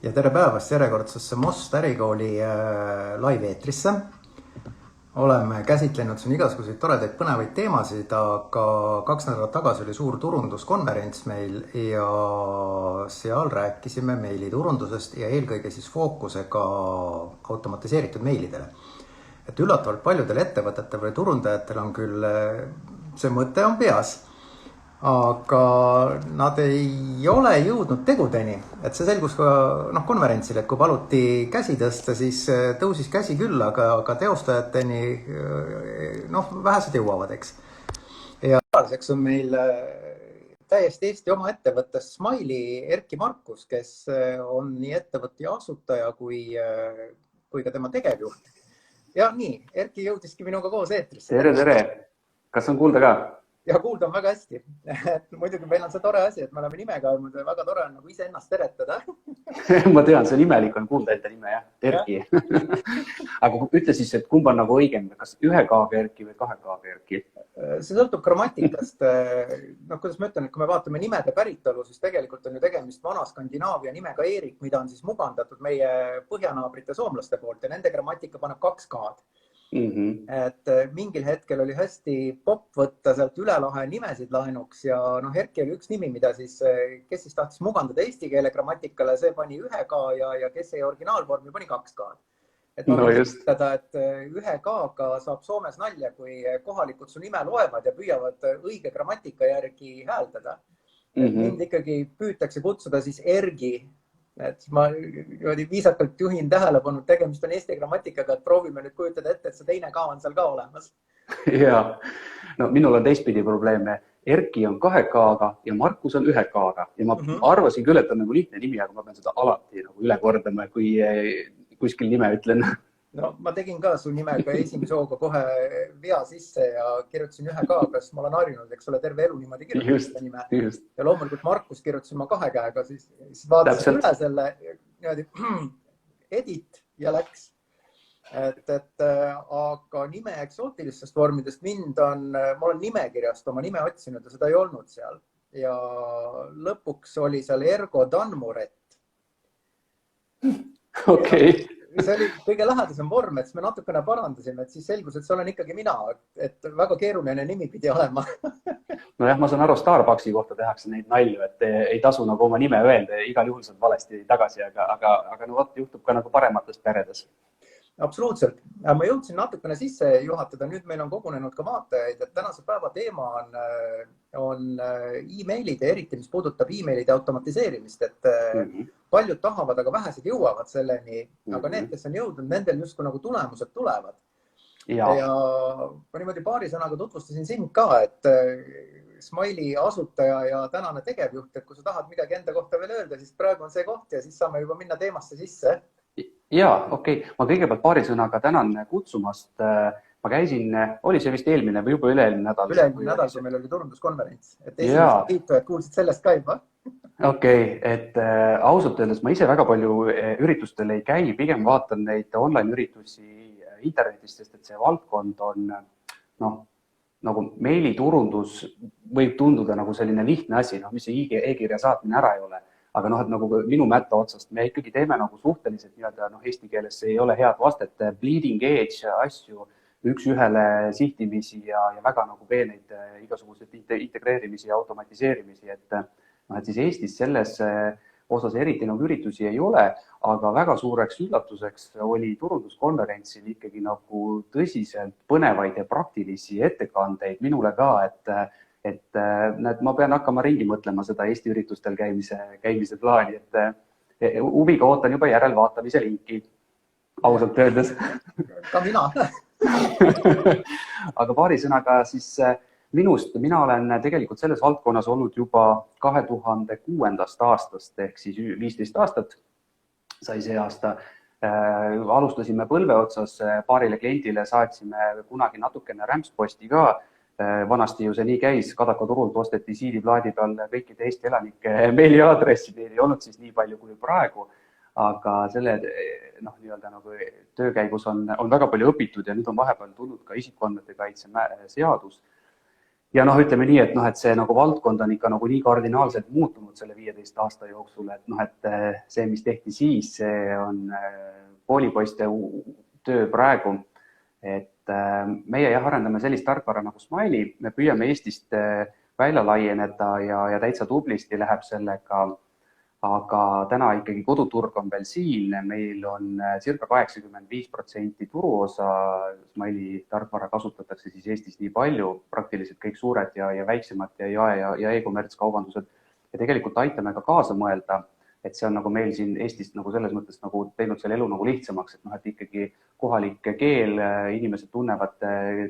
Ja tere päevast järjekordsesse Most ärikooli live-eetrisse. Oleme käsitlenud siin igasuguseid toredaid põnevaid teemasid, aga 2 nädalat tagasi oli suur turunduskonverents meil ja seal rääkisime meiliturundusest ja eelkõige siis fookusega automatiseeritud meilidele. Et üllatavalt paljudel ettevõtetel või turundajatel on küll see mõte on peas, aga nad ei ole jõudnud tegudeni. Et see selgus ka konverentsil, et kui paluti käsi tõsta, siis tõusis käsi küll, aga teostajateni vähesed jõuavad, eks. Ja tänaseks on meil täiesti Eesti oma ettevõttes Smiley Erki Markus, kes on nii ettevõtte asutaja kui ka tema tegevjuht. Ja nii, Erki jõudiski minuga koos eetrisse. Tere! Kas on kuulda ka? Ja kuulda on väga hästi. Muidugi meil on see tore asi, et me oleme nimega olnud ja väga tore on nagu ise ennast teretada. Ma tean, see on imelik on kuulda enda nime, jah. Erki. Aga ütle siis, et kumb on nagu õigem, kas 1 K-ga Erki või 2 K-ga Erki? See sõltub grammatikast. Kuidas ma ütlen, et kui me vaatame nimede päritolu, siis tegelikult on ju tegemist vana Skandinaavia nimega Erik, mida on siis mugandatud meie põhjanaabrite soomlaste poolt ja nende grammatika paneb 2 K-d. Et mingil hetkel oli hästi pop võtta sealt üle lahe nimesid laenuks ja Erki oli üks nimi, mida siis, kes siis tahtis mugandada eesti keele grammatikale, see pani 1 K ja kes ei originaalvormi pani 2 K. Et ma võin ütelda, et 1 K-ga saab Soomes nalja, kui kohalikud su nime loevad ja püüavad õige grammatika järgi hääldada. Mind ikkagi püütakse kutsuda siis Ergi. Et ma viisakalt juhin tähelepanu, tegemist on eesti grammatikaga, et proovime nüüd kujutada ette, et see 2 K on seal ka olemas. Jaa, minul on teistpidi probleeme. Erki on 2 K-ga ja Markus on 1 K-ga ja ma arvasin küll, et on nagu lihtne nimi, aga ma pean seda alati nagu üle kordama, kui kuskil nime ütlen. Ma tegin ka su nimega esimese hooga kohe vea sisse ja kirjutasin 1 K-ga, sest ma olen harjunud, eks ole, terve elu niimoodi kirjutada nime. Ja loomulikult Markus kirjutasin ma 2 käega, siis vaatasin üle selle edit ja läks. Aga nime eksootilistest vormidest ma olen nimekirjast oma nime otsinud ja seda ei olnud seal. Ja lõpuks oli seal Ergo Danmuret. Okei. See oli kõige lähedasem vorm, et me natukene parandasime, et siis selgus, et see olen ikkagi mina, et väga keeruline nimi pidi olema. Nojah, ma saan aru, Starbucksi kohta tehakse neid nalju, et ei tasu nagu oma nime öelda ja igal juhul saad valesti tagasi, aga juhtub ka nagu paremates peredes. Absoluutselt. Ma jõudsin natukene sisse juhatada. Nüüd meil on kogunenud ka vaatajaid, et tänase päeva teema on e-mailid ja eriti, mis puudutab e-mailide automatiseerimist, et paljud tahavad, aga vähesed jõuavad selleni, aga need, kes on jõudnud, nendel justkui nagu tulemused tulevad. Ja ma niimoodi paari sõnaga tutvustasin sind ka, et Smiley asutaja ja tänane tegevjuht, et kui sa tahad midagi enda kohta veel öelda, siis praegu on see koht ja siis saame juba minna teemasse sisse. Jaa, okei. Ma kõigepealt paari sõnaga tänan kutsumast. Ma käisin, oli see vist eelmine või juba üle-eelmine nädal? Üle-eelmine nädal, kui meil oli turunduskonverents. Et esimesed kiitujad kuulsid sellest ka juba. Okei, et ausalt öeldes ma ise väga palju üritustel ei käi, pigem vaatan neid online-üritusi internetist, sest et see valdkond on, nagu meiliturundus võib tunduda nagu selline lihtne asi, mis see e-kirja saatmine ära ei ole. Aga nagu minu mätta otsast me ikkagi teeme nagu suhteliselt eesti keeles ei ole head vastet, bleeding edge asju, üks-ühele sihtimisi ja väga nagu peeneid igasuguseid integreerimisi ja automatiseerimisi, et siis Eestis selles osas eriti nagu üritusi ei ole, aga väga suureks üllatuseks oli turunduskonverentsil ikkagi nagu tõsiselt põnevaid ja praktilisi ettekandeid minule ka, et ma pean hakkama ringi mõtlema seda Eesti üritustel käimise plaani, et huviga ootan juba järelvaatamise linki, ausalt öeldes. Ka mina. Aga paari sõnaga siis minust, mina olen tegelikult selles valdkonnas olnud juba 2006. aastast ehk siis 15 aastat sai see aasta. Alustasime põlve otsas, paarile kliendile saatsime kunagi natukene rämpsposti ka. Vanasti ju see nii käis, Kadaka turult osteti siiliplaadi peal kõikide Eesti elanike meiliaadressi, neil ei olnud siis nii palju kui praegu, aga selle töö käigus on väga palju õpitud ja nüüd on vahepeal tulnud ka isikuandmete kaitse seadus. ja noh, ütleme nii, et noh, et see nagu valdkond on ikka nagu nii kardinaalselt muutunud selle 15 aasta jooksul, et noh, et see, mis tehti siis, see on koolipoiste töö praegu. Et meie jah arendame sellist tarkvara nagu Smiley, me püüame Eestist välja laieneda ja täitsa tublisti läheb sellega, aga täna ikkagi koduturg on veel siin, meil on circa 85% turuosa, Smiley tarkvara kasutatakse siis Eestis nii palju, praktiliselt kõik suured ja väiksemad ja jae- ja e-kommertskaubandused ja tegelikult aitame ka kaasa mõelda, et see on nagu meil siin Eestis nagu selles mõttes nagu teinud selle elu nagu lihtsamaks, et noh, et ikkagi kohalik keel, inimesed tunnevad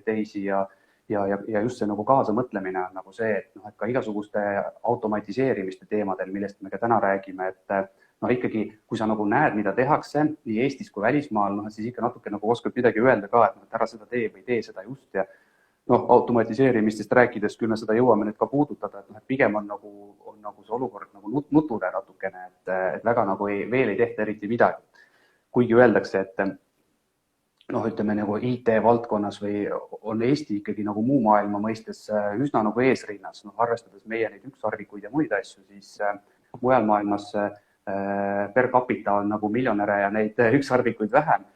teisi ja just see nagu kaasamõtlemine on nagu see, et noh, et ka igasuguste automatiseerimiste teemadel, millest me ka täna räägime, et noh, ikkagi, kui sa nagu näed, mida tehakse nii Eestis kui välismaal, noh, siis ikka natuke nagu oskad midagi öelda ka, et noh, et ära seda tee või tee seda just ja noh, automatiseerimistest rääkides küll me seda jõuame nüüd ka puudutada, et noh, et pigem on nagu see olukord nagu nutune natukene, et väga nagu veel ei tehta eriti midagi. Kuigi öeldakse, et noh, ütleme nagu IT-valdkonnas või on Eesti ikkagi nagu muu maailma mõistes üsna nagu eesrinnas, noh, arvestades meie neid ükssarvikuid ja muid asju, siis mujal maailmas per capita on nagu miljonäre ja neid ükssarvikuid vähem,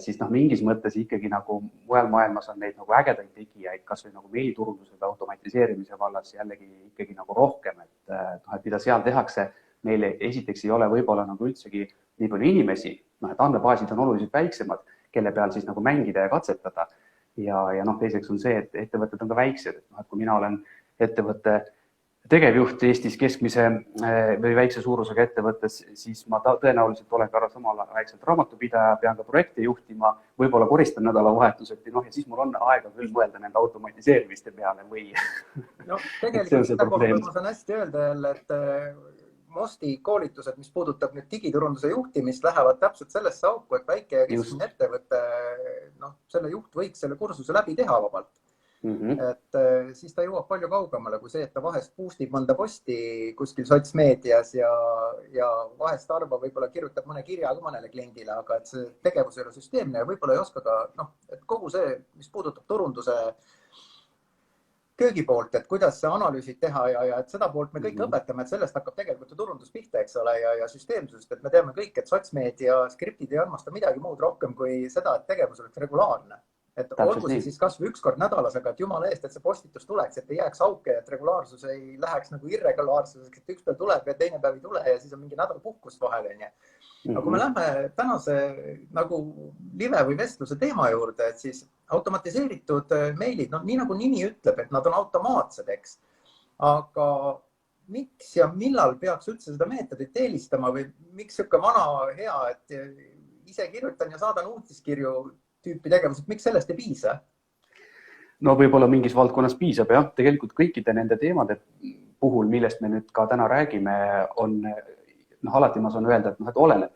siis noh, mingis mõttes ikkagi nagu mujal maailmas on neid nagu ägedaid tegijaid, kas või nagu meiliturunduse või automatiseerimise vallas jällegi ikkagi nagu rohkem, et mida seal tehakse, meil esiteks ei ole võib-olla nagu üldsegi nii palju inimesi, noh, et andmebaasid on oluliselt väiksemad, kelle peal siis nagu mängida ja katsetada. Ja noh, teiseks on see, et ettevõtted on ka väiksed, et noh, et kui mina olen ettevõtte tegevjuht Eestis keskmise või väikse suurusega ettevõttes, siis ma tõenäoliselt olen ka samal aegselt raamatupidaja, pean ka projekte juhtima, võib-olla koristan nädalavahetuseti, noh ja siis mul on aega küll mõelda nende automatiseerimiste peale või no tegelikult seda kohta ma saan hästi öelda jälle, et Mosti koolitused, mis puudutab nüüd digiturunduse juhtimist, lähevad täpselt sellesse auku, et väike ja keskmine ettevõte, noh, selle juht võiks selle kursuse läbi teha vabalt. Et siis ta jõuab palju kaugemale kui see, et ta vahest boostib mõnda posti kuskil sotsmeedias ja vahest arva võib-olla kirjutab mõne kirja ka mõnele kliendile, aga et see tegevus ei ole süsteemne ja võib-olla ei oska ka, noh, et kogu see, mis puudutab turunduse köögipoolt, et kuidas analüüsid teha ja et seda poolt me kõik õpetame, et sellest hakkab tegelikult turundus pihta, eks ole, ja süsteemsusest, et me teame kõik, et sotsmeedia skriptid ei armasta midagi muud rohkem kui seda, et tegevus oleks regulaarne. Et olgu see siis kas või üks kord nädalas, aga et jumala eest, et see postitus tuleks, et ei jääks auke, et regulaarsus ei läheks nagu irregulaarsuseks, et üks päev tuleb ja teine päev ei tule ja siis on mingi nädal puhkust vahel. Aga kui me lähme tänase nagu live või vestluse teema juurde, et siis automatiseeritud meilid, noh, nii nagu nimi ütleb, et nad on automaatsed, eks. Aga miks ja millal peaks üldse seda meetodit eelistama või miks sihuke vana hea, et ise kirjutan ja saadan uudiskirju tüüpi tegevus, et miks sellest ei piisa? No võib-olla mingis valdkonnas piisab, jah. Tegelikult kõikide nende teemade puhul, millest me nüüd ka täna räägime, on, noh, alati ma saan öelda, et noh, et oleneb.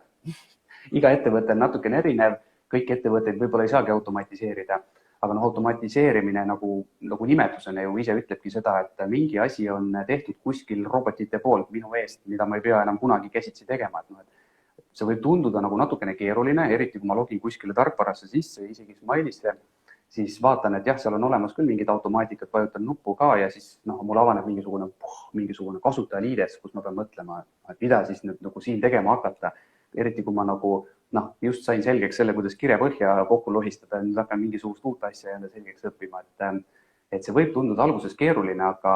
Iga ettevõte on natukene erinev, kõik ettevõtteid võib-olla ei saagi automatiseerida, aga noh, automatiseerimine nagu nimetusena ju ise ütlebki seda, et mingi asi on tehtud kuskil robotite poolt minu eest, mida ma ei pea enam kunagi käsitsi tegema, et noh, et see võib tunduda nagu natukene keeruline, eriti kui ma login kuskile tarkvarasse sisse, isegi Smiley'sse, siis vaatan, et jah, seal on olemas küll mingid automaatikat, vajutan nuppu ka ja siis noh, mul avaneb mingisugune kasutajaliides, kus ma pean mõtlema, et mida siis nüüd nagu siin tegema hakata. Eriti kui ma nagu, noh, just sain selgeks selle, kuidas kirjapõhja kokku lohistada ja nüüd hakkan mingisugust uut asja jälle selgeks õppima, et see võib tunduda alguses keeruline, aga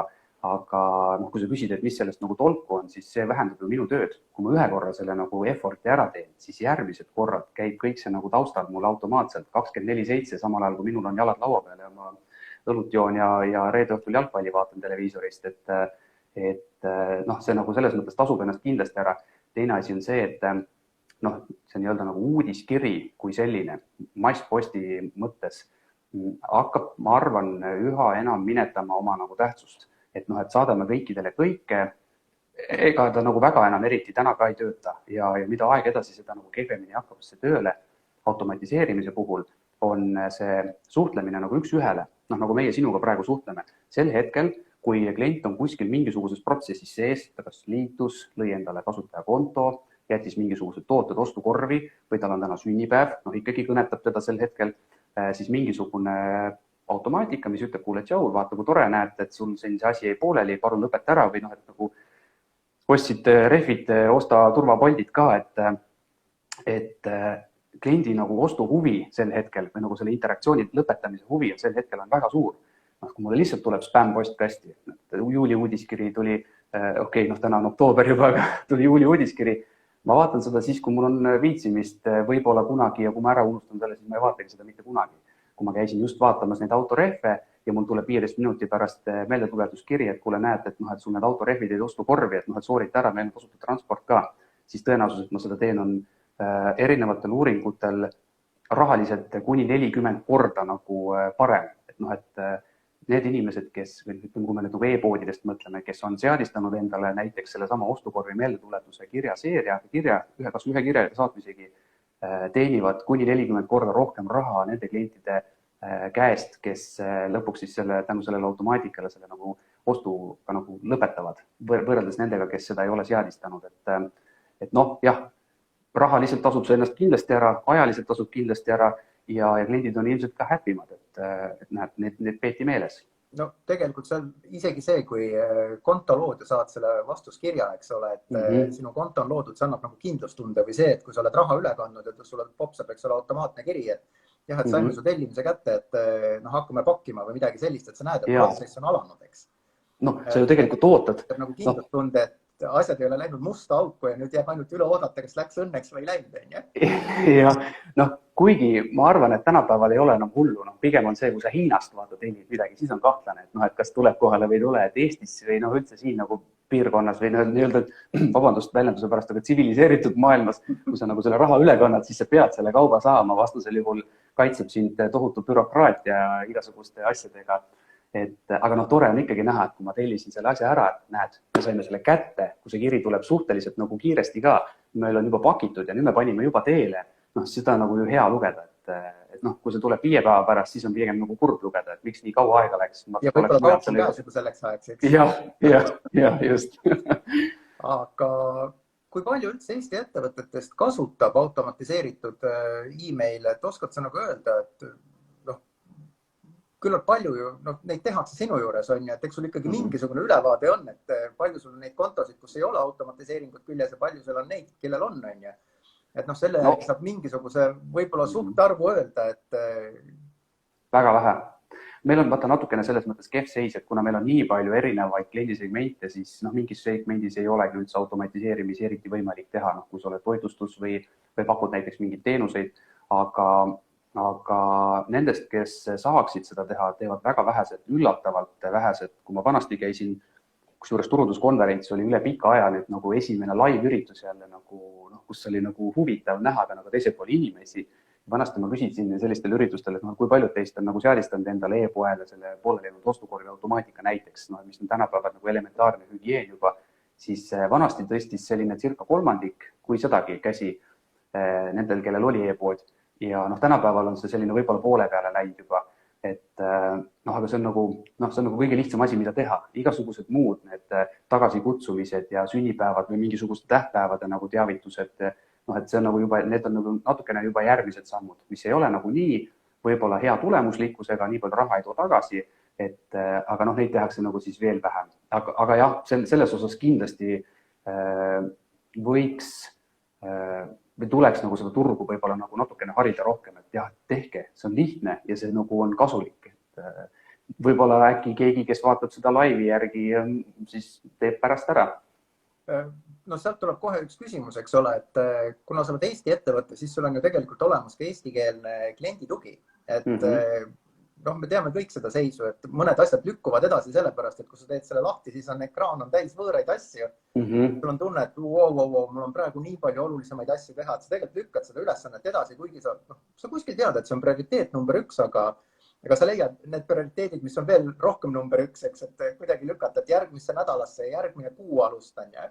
noh, kui sa küsid, et mis sellest nagu tolku on, siis see vähendab ju minu tööd. Kui ma ühe korra selle nagu efforti ära teen, siis järgmised korrad käib kõik see nagu taustal mul automaatselt 24/7, samal ajal kui minul on jalad laua peal ja ma õlut joon ja reede õhtul jalgpalli vaatan televiisorist, et noh, see nagu selles mõttes tasub ennast kindlasti ära. Teine asi on see, et noh, see on nii-öelda nagu uudiskiri kui selline massposti mõttes hakkab, ma arvan, üha enam minetama oma nagu tähtsust. Et noh, et saadame kõikidele kõike, ega ta nagu väga enam eriti täna ka ei tööta ja mida aeg edasi, seda nagu kehvemini hakkab see tööle. Automatiseerimise puhul on see suhtlemine nagu üks ühele, noh nagu meie sinuga praegu suhtleme. Sel hetkel, kui klient on kuskil mingisuguses protsessis sees, ta kas liitus, lõi endale kasutajakonto, jättis mingisugused tooted ostukorvi või tal on täna sünnipäev, noh ikkagi kõnetab teda sel hetkel, siis mingisugune automaatika, mis ütleb, kuule, tšau, vaata, kui tore, näed, et sul siin see asi jäi pooleli, palun lõpeta ära või noh, et nagu ostsid rehvid, osta turvapoldid ka, et kliendi nagu ostuhuvi sel hetkel või nagu selle interaktsiooni lõpetamise huvi on sel hetkel on väga suur. Kui mulle lihtsalt tuleb spämm-post kasti, juuli uudiskiri tuli, täna on oktoober juba, aga tuli juuli uudiskiri. Ma vaatan seda siis, kui mul on viitsimist võib-olla kunagi ja kui ma ära unustan selle, siis ma ei vaatagi seda mitte kunagi. Kui ma käisin just vaatamas neid autorehve ja mul tuleb 15 minuti pärast meeldetuletuskiri, et kuule näed, et sul need autorehvid ei ostu korvi, et soorita ära, meil on tasuta transport ka, siis tõenäosus, et ma seda teen, on erinevatel uuringutel rahaliselt kuni 40 korda nagu parem. Et need inimesed, kes, kui me nüüd e-poodidest mõtleme, kes on seadistanud endale näiteks selle sama ostukorvi meeldetuletuse kirjaseeria, kas ühe kirja saatmisegi, teenivad kuni 40 korda rohkem raha nende klientide käest, kes lõpuks siis tänu sellele automaatikale selle nagu ostuga nagu lõpetavad, võrreldes nendega, kes seda ei ole seadistanud. Et jah, rahaliselt tasub see ennast kindlasti ära, ajaliselt tasub kindlasti ära ja kliendid on ilmselt ka happymad, et näed, need peeti meeles. No tegelikult see on isegi see, kui konto lood ja saad selle vastuskirja, eks ole, et sinu konto on loodud, see annab nagu kindlustunde või see, et kui sa oled raha üle kandnud ja sulle popsab, eks ole, automaatne kiri, et jah, et saime su tellimise kätte, et hakkame pakkima või midagi sellist, et sa näed, et protsess on alanud, eks. Sa ju tegelikult ootad. Nagu kindlustunde, et asjad ei ole läinud musta auku ja nüüd jääb ainult üle oodata, kas läks õnneks või ei läinud. Ja, kuigi ma arvan, et tänapäeval ei ole enam hullu. Pigem on see, kui sa Hiinast tellid midagi, siis on kahtlane, et kas tuleb kohale või ei tule, et Eestis või üldse siin nagu piirkonnas või nii-öelda, vabandust väljenduse pärast, aga tsiviliseeritud maailmas, kui sa nagu selle raha üle kannad, siis sa pead selle kauba saama, vastasel juhul kaitseb sind tohutu bürokraatia ja igasuguste asjadega. Aga tore on ikkagi näha, et kui ma tellisin selle asja ära, et näed, me saime selle kätte, kui see kiri tuleb suhteliselt nagu kiiresti ka, meil on juba pakitud ja nüüd me panime juba teele, seda on nagu ju hea lugeda, et kui see tuleb 5 päeva pärast, siis on pigem nagu kurb lugeda, et miks nii kaua aega läks. Ja võib-olla kaup on käes juba selleks ajaks, eks? Ja, just. Aga kui palju üldse Eesti ettevõtetest kasutab automatiseeritud e-mail, et oskad sa nagu öelda, et küllalt palju ju, neid tehakse sinu juures on ja et eks sul ikkagi mingisugune ülevaade on, et palju sul on neid kontosid, kus ei ole automatiseeringut küljes ja palju seal on neid, kellel on ja. Et selle saab mingisuguse võib-olla suhtarvu öelda, et väga vähe. Meil on natukene selles mõttes kehv seis, et kuna meil on nii palju erinevaid kliendisegmente, siis mingis segmendis ei olegi üldse automatiseerimisi eriti võimalik teha, kui sa oled toitlustus või pakud näiteks mingeid teenuseid, aga nendest, kes saaksid seda teha, teevad väga vähesed, üllatavalt vähesed. Kui ma vanasti käisin, kusjuures turunduskonverents oli üle pika aja nüüd nagu esimene live-üritus jälle, kus oli nagu huvitav näha ka nagu teisel pool inimesi. Vanasti ma küsisin sellistel üritustel, et kui paljud teist on nagu seadistanud endale e-poele selle poolelinud ostukorvi automaatika näiteks, mis on tänapäeval nagu elementaarne hügieen juba, siis vanasti tõstis selline circa kolmandik, kui sedagi käsi nendel, kellel oli e-pood. Ja tänapäeval on see selline võib-olla poole peale läinud juba, aga see on nagu kõige lihtsam asi, mida teha. Igasugused muud need tagasikutsumised ja sünnipäevad või mingisuguste tähtpäevade nagu teavitused, et see on nagu juba, need on nagu natukene juba järgmised sammud, mis ei ole nagu nii võib-olla hea tulemuslikkusega, nii palju raha ei too tagasi, aga neid tehakse nagu siis veel vähem. Aga jah, selles osas kindlasti võiks või tuleks nagu seda turgu võib-olla nagu natukene harida rohkem, et jah, tehke, see on lihtne ja see nagu on kasulik. Võib-olla äkki keegi, kes vaatab seda laivi järgi, siis teeb pärast ära. Sealt tuleb kohe üks küsimus, eks ole, et kuna sa oled Eesti ettevõte, siis sul on ju tegelikult olemas ka eestikeelne klienditugi. Et me teame kõik seda seisu, et mõned asjad lükkuvad edasi sellepärast, et kui sa teed selle lahti, siis on ekraan on täis võõraid asju. Sul on tunne, et mul on praegu nii palju olulisemaid asju teha, et sa tegelikult lükkad seda ülesannet edasi, kuigi sa kuskil tead, et see on prioriteet number 1, aga sa leiad need prioriteedid, mis on veel rohkem number 1, eks, et kuidagi lükata, et järgmisse nädalasse ja järgmine kuu alustan ja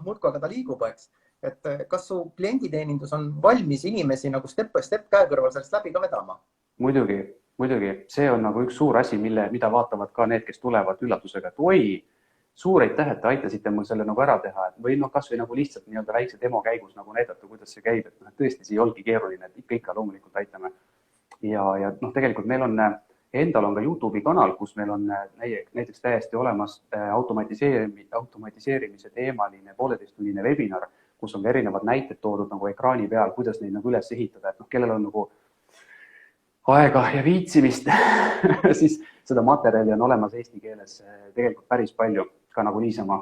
muudku, aga ta liigub, eks. Et kas su klienditeenindus on valmis inimesi nagu step by step käe kõrval sellest läbi ka vedama? Muidugi. See on nagu üks suur asi, mida vaatavad ka need, kes tulevad üllatusega, et oi, suur aitäh, et aitasite mul selle nagu ära teha, või kas või nagu lihtsalt nii-öelda väikse demo käigus nagu näidata, kuidas see käib, et tõesti see ei olgi keeruline, et ikka loomulikult aitame. ja noh, tegelikult meil on endal on ka YouTube'i kanal, kus meil on näiteks täiesti olemas automatiseerimise teemaline 1,5-tunnine webinar, kus on ka erinevad näited toodud nagu ekraani peal, kuidas neid nagu üles ehitada, et noh, kellel on nagu aega ja viitsimist, siis seda materjali on olemas eesti keeles tegelikult päris palju, ka nagu niisama.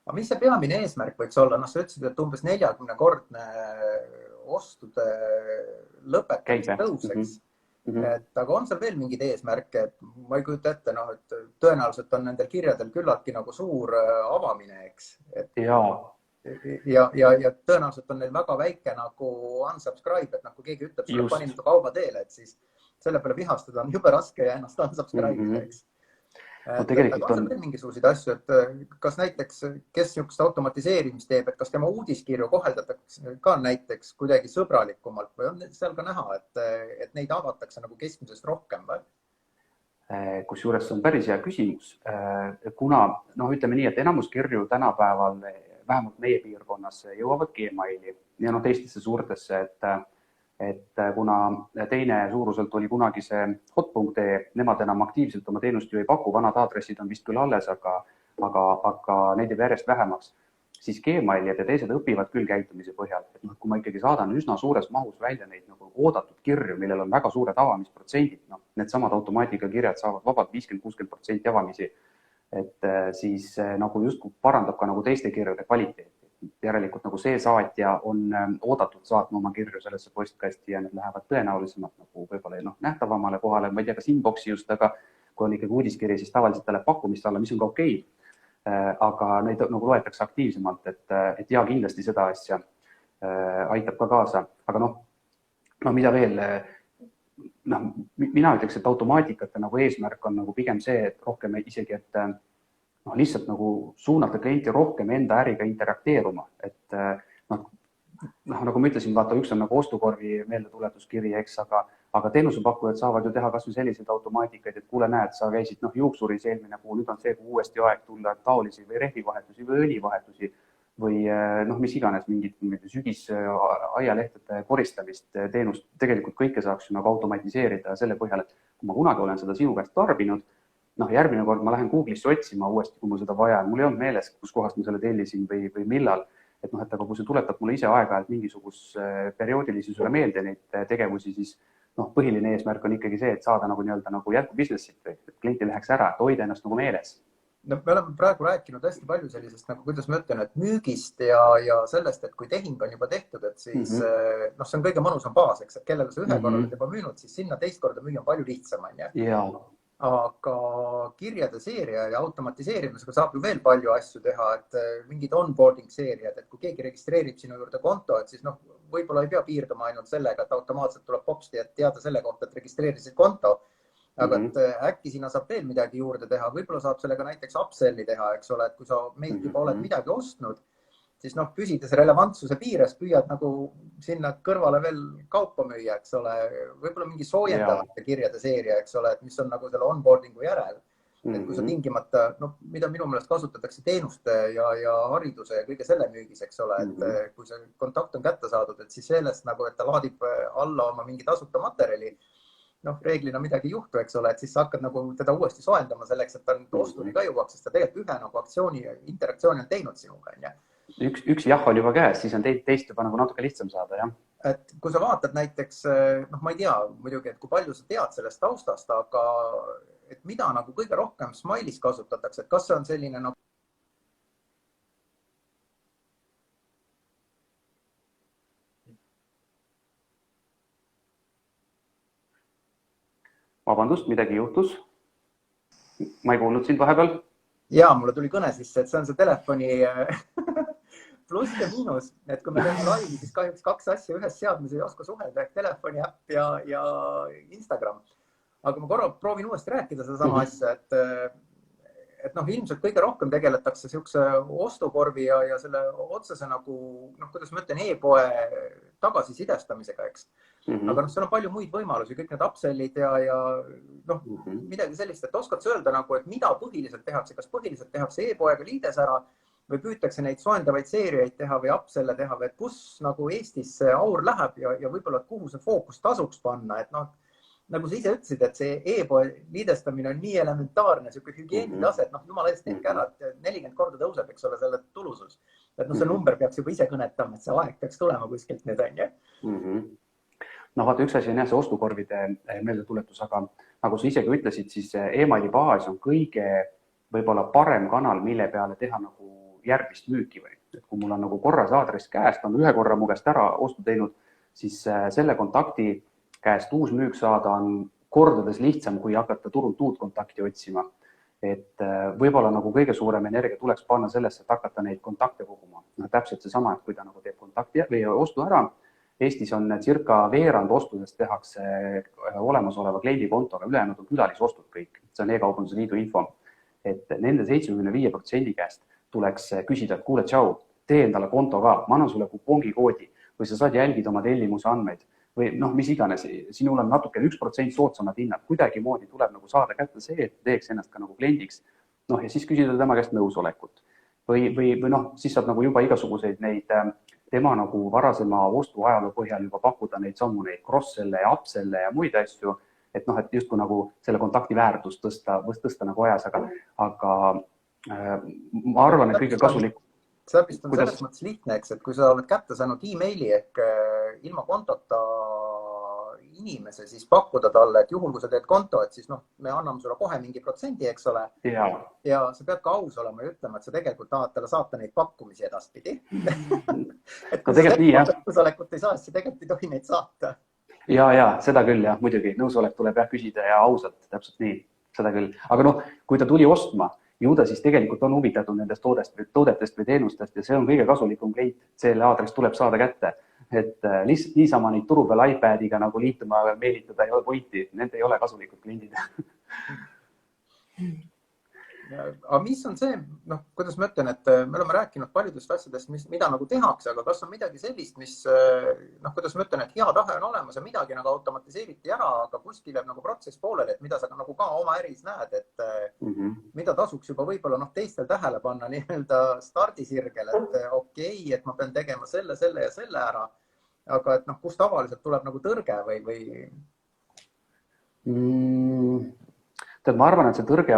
Aga mis see peamine eesmärk võiks olla? Noh, sa ütlesid, et umbes 40-kordne ostude lõpetamise tõuseks. Et aga on seal veel mingid eesmärke, et ma ei kujuta ette, noh, et tõenäoliselt on nendel kirjadel küllaltki nagu suur avamine, eks. Ja tõenäoliselt on neil väga väike nagu unsubscribe, et kui keegi ütleb, sulle panin su kauba teele, et siis selle peale vihastada on jube raske ja ennast unsubscribe, eks. No, aga on seal veel mingisuguseid asju, et kas näiteks, kes niisugust automatiseerimist teeb, et kas tema uudiskirju koheldatakse ka näiteks kuidagi sõbralikumalt või on seal ka näha, et neid avatakse nagu keskmisest rohkem või? Kusjuures see on päris hea küsimus, kuna ütleme nii, et enamus kirju tänapäeval vähemalt meie piirkonnas jõuavad Gmaili ja teistesse suurtesse, et kuna teine suuruselt oli kunagi see hot.ee, nemad enam aktiivselt oma teenust ju ei paku, vanad aadressid on vist küll alles, aga neid jääb järjest vähemaks, siis Gmail ja teised õpivad küll käitumise põhjal. Et kui ma ikkagi saadan üsna suures mahus välja neid nagu oodatud kirju, millel on väga suured avamisprotsendid, needsamad automaatikakirjad saavad vabalt 50-60% avamisi, et siis nagu justkui parandab ka nagu teiste kirjude kvaliteeti. Järelikult nagu see saatja on oodatud saatma oma kirju sellesse postkasti ja need lähevad tõenäolisemalt nagu võib-olla nähtavamale kohale, ma ei tea, kas inboxi just, aga kui on ikkagi uudiskiri, siis tavaliselt ta läheb pakkumist alla, mis on ka okei. Aga neid nagu loetakse aktiivsemalt, et ja kindlasti seda asja aitab ka kaasa. Aga mida veel, mina ütleks, et automaatikate nagu eesmärk on nagu pigem see, et rohkem isegi, et lihtsalt nagu suunata klienti rohkem enda äriga interakteeruma, et nagu ma ütlesin, vaata, üks on nagu ostukorvi meeldetuletuskiri, eks, aga teenusepakkujad saavad ju teha kas või selliseid automaatikaid, et kuule, näed, sa käisid juuksuris eelmine kuu, nüüd on see kuu uuesti aeg tulla taolisi või rehvivahetusi või õlivahetusi või mis iganes, mingid sügisaialehtede koristamist teenust, tegelikult kõike saaks ju nagu automatiseerida selle põhjal, et kui ma kunagi olen seda sinu käest tarbinud, järgmine kord ma lähen Google'isse otsima uuesti, kui mul seda vaja on. Mul ei olnud meeles, kus kohast ma selle tellisin või millal. Et aga kui see tuletab mulle ise aega-ajalt mingisugust perioodilisusele meelde neid tegevusi, siis põhiline eesmärk on ikkagi see, et saada nagu jätku businessit, et klienti läheks ära, et hoida ennast nagu meeles. Me oleme praegu rääkinud hästi palju sellisest, nagu kuidas ma ütlen, et müügist ja sellest, et kui tehing on juba tehtud, et siis see on kõige mõnusam baas, eks, et kellele sa ühe korra oled juba müünud, siis sinna teist korda müüa on palju lihtsam, on. Aga kirjade seeria ja automatiseerimisega saab ju veel palju asju teha, et mingid onboarding seeriad, et kui keegi registreerib sinu juurde konto, et siis võib-olla ei pea piirduma ainult sellega, et automaatselt tuleb popsti, et teada selle kohta, et registreerisid konto, aga et äkki sinna saab veel midagi juurde teha, võib-olla saab sellega näiteks upselli teha, eks ole, et kui sa meilt juba oled midagi ostnud, siis püsides relevantsuse piires püüad nagu sinna kõrvale veel kaupa müüa, eks ole, võib-olla mingi soojendavate kirjade seeria, eks ole, et mis on nagu selle onboardingu järel. Et kui sa tingimata, mida minu meelest kasutatakse teenuste ja hariduse ja kõige selle müügis, eks ole, et kui see kontakt on kätte saadud, et siis sellest nagu, et ta laadib alla oma mingi tasuta materjali, reeglina midagi ei juhtu, eks ole, et siis sa hakkad nagu teda uuesti soendama selleks, et ta ostuni ka jõuaks, sest ta tegelikult ühe nagu aktsiooni ja interaktsiooni on teinud sinuga, on. Üks jah on juba käes, siis on teist juba nagu natuke lihtsam saada, jah. Et kui sa vaatad näiteks, ma ei tea muidugi, et kui palju sa tead sellest taustast, aga et mida nagu kõige rohkem Smile'is kasutatakse, et kas see on selline nagu Vabandust, midagi juhtus. Ma ei kuulnud sind vahepeal. Jaa, mulle tuli kõne sisse, et see on see telefoni pluss ja miinus, et kui me teeme laivi, siis kahjuks kaks asja ühes seadmes ei oska suhelda, ehk telefoni äpp ja Instagram. Aga ma korra proovin uuesti rääkida seda sama asja, et ilmselt kõige rohkem tegeletakse siukse ostukorvi ja selle otsese nagu, kuidas ma ütlen, e-poe tagasisidestamisega, eks. Aga seal on palju muid võimalusi, kõik need upsellid ja midagi sellist, et oskad sa öelda nagu, et mida põhiliselt tehakse, kas põhiliselt tehakse e-poega liides ära või püütakse neid soendavaid seeriaid teha või upsell'e teha või et kus nagu Eestis see aur läheb ja võib-olla, et kuhu see fookus tasuks panna, et noh, nagu sa ise ütlesid, et see e-poe liidestamine on nii elementaarne, sihuke hügieenitase, et noh, jumala eest tehke ära, et 40 korda tõuseb, eks ole, selle tulusus. Et noh, see number peaks juba ise kõnetama, et see aeg peaks tulema kuskilt nüüd, on ju. No vaata, üks asi on jah see ostukorvide meeldetuletus, aga nagu sa isegi ütlesid, siis emaili baas on kõige võib-olla parem kanal, mille peale teha nagu järgmist müüki või. Et kui mul on nagu korras aadress käes, ta on ühe korra mu käest ära ostu teinud, siis selle kontakti käest uus müük saada on kordades lihtsam, kui hakata turult uut kontakti otsima. Et võib-olla nagu kõige suurem energia tuleks panna sellesse, et hakata neid kontakte koguma. No, täpselt seesama, et kui ta nagu teeb kontakti või ostu ära, Eestis on circa veerand ostudest tehakse olemasoleva kliendikontoga, ülejäänud on külalisostud kõik. See on E-kaubanduse liidu info. Et nende 75% käest tuleks küsida, et kuule, tšau, tee endale konto ka, ma annan sulle kupongikoodi või sa saad jälgida oma tellimuse andmeid või noh, mis iganes, sinul on natuke 1% soodsamad hinnad, kuidagi moodi tuleb nagu saada kätte see, et teeks ennast ka nagu kliendiks. Noh, ja siis küsida tema käest nõusolekut. Või noh, siis saab nagu juba igasuguseid neid tema nagu varasema ostuajaloo põhjal juba pakkuda neid sammu, neid cross-selle ja upselle ja muid asju, et noh, et justkui nagu selle kontakti väärtust tõsta nagu ajas, aga ma arvan, et kõige kasulik. See vist on selles mõttes lihtne, eks, et kui sa oled kätte saanud e-maili ehk ilma kontota inimese, siis pakkuda talle, et juhul, kui sa teed konto, et siis noh, me anname sulle kohe mingi protsendi, eks ole. Ja sa pead ka aus olema ja ütlema, et sa tegelikult tahad talle saata neid pakkumisi edaspidi. Et kui sa nõusolekut ei saa, siis sa tegelikult ei tohi neid saata. Ja, seda küll, jah, muidugi. Nõusolek tuleb jah küsida ja ausalt, täpselt nii, seda küll. Aga noh, kui ta tuli ostma, ju ta siis tegelikult on huvitatud nendest toodetest või teenustest ja see on kõige kasulikum klient. Selle aadress tuleb saada kätte. Et lihtsalt niisama neid turu peal iPadiga nagu liituma meelitada ei ole pointi. Need ei ole kasulikud kliendid. Aga mis on see, noh, kuidas ma ütlen, et me oleme rääkinud paljudest asjadest, mida nagu tehakse, aga kas on midagi sellist, mis, noh, kuidas ma ütlen, et hea tahe on olemas ja midagi nagu automatiseeriti ära, aga kuskil jääb nagu protsess pooleli, et mida sa nagu ka oma äris näed, et mida tasuks juba võib-olla noh, teistel tähele panna nii-öelda stardisirgel, et okei, et ma pean tegema selle ja selle ära, aga et noh, kus tavaliselt tuleb nagu tõrge või? Tead, ma arvan, et see tõrge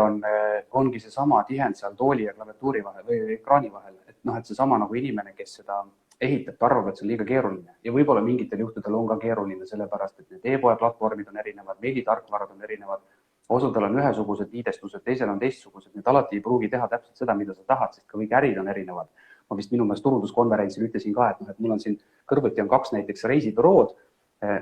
ongi see sama tihend seal tooli ja klaviatuuri vahel või ekraani vahel. Et noh, et see sama nagu inimene, kes seda ehitab, arvab, et see on liiga keeruline. Ja võib-olla mingitel juhtudel on ka keeruline, sellepärast, et need e-poe platvormid on erinevad, meilitarkvarad on erinevad, osadel on ühesugused liidestused, teisel on teistsugused. Need alati ei pruugi teha täpselt seda, mida sa tahad, sest ka kõik ärid on erinevad. Ma vist minu meelest turunduskonverentsil ütlesin ka, et mul on siin kõrvuti on 2 näiteks reisibürood,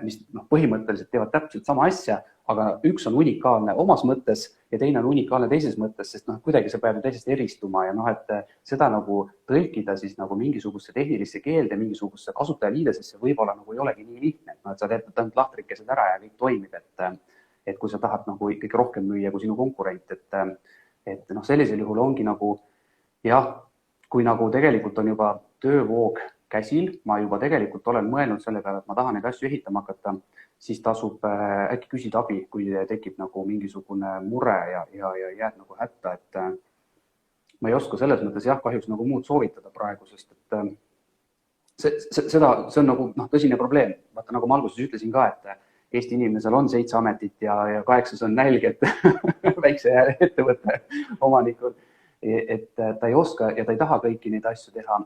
mis põhimõtteliselt teevad täpselt sama asja, aga üks on unikaalne omas mõttes ja teine on unikaalne teises mõttes, sest kuidagi see peab teisest eristuma ja et seda nagu tõlkida siis nagu mingisugusesse tehnilisse keelde, mingisugusesse kasutajaliidesesse võib-olla nagu ei olegi nii lihtne, et sa teed ainult lahtrikesed ära ja kõik toimib, et kui sa tahad nagu ikkagi rohkem müüa kui sinu konkurent, et sellisel juhul ongi nagu jah, kui nagu tegelikult on juba töövoog käsil, ma juba tegelikult olen mõelnud selle peale, et ma tahan neid asju ehitama hakata, siis tasub äkki küsida abi, kui tekib nagu mingisugune mure ja jääd nagu hätta, et ma ei oska selles mõttes jah, kahjuks nagu muud soovitada praegu, sest et see on nagu tõsine probleem. Vaata, nagu ma alguses ütlesin ka, et Eesti inimesel on 7 ametit ja 8 on nälg, et väikse ettevõtte omanikul, et ta ei oska ja ta ei taha kõiki neid asju teha,